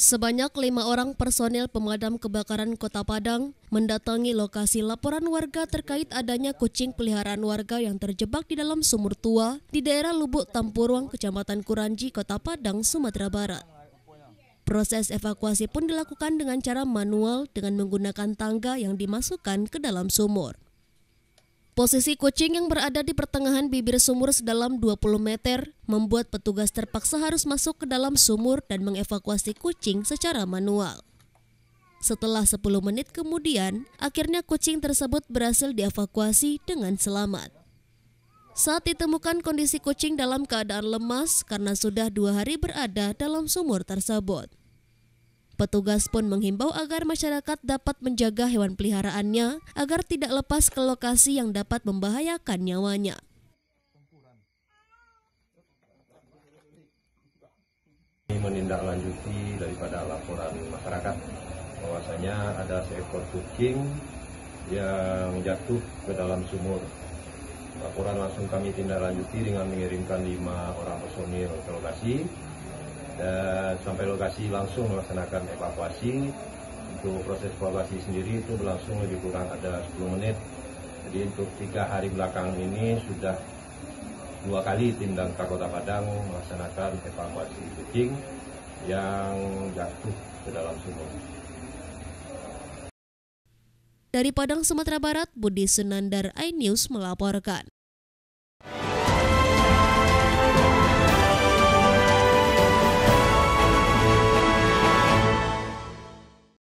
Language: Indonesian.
Sebanyak 5 orang personil pemadam kebakaran Kota Padang mendatangi lokasi laporan warga terkait adanya kucing peliharaan warga yang terjebak di dalam sumur tua di daerah Lubuk Tampuruang, Kecamatan Kuranji, Kota Padang, Sumatera Barat. Proses evakuasi pun dilakukan dengan cara manual dengan menggunakan tangga yang dimasukkan ke dalam sumur. Posisi kucing yang berada di pertengahan bibir sumur sedalam 20 meter membuat petugas terpaksa harus masuk ke dalam sumur dan mengevakuasi kucing secara manual. Setelah 10 menit kemudian, akhirnya kucing tersebut berhasil dievakuasi dengan selamat. Saat ditemukan kondisi kucing dalam keadaan lemas karena sudah 2 hari berada dalam sumur tersebut. Petugas pun menghimbau agar masyarakat dapat menjaga hewan peliharaannya agar tidak lepas ke lokasi yang dapat membahayakan nyawanya. Menindaklanjuti daripada laporan masyarakat bahwasanya ada seekor kucing yang jatuh ke dalam sumur. Laporan langsung kami tindak lanjuti dengan mengirimkan 5 orang personil ke lokasi. Dan sampai lokasi langsung melaksanakan evakuasi. Untuk proses evakuasi sendiri itu berlangsung lebih kurang ada 10 menit. Jadi untuk 3 hari belakang ini sudah 2 kali tim damkar Kota Padang melaksanakan evakuasi kucing yang jatuh ke dalam sumur. Dari Padang, Sumatera Barat, Budi Sunandar, iNews melaporkan.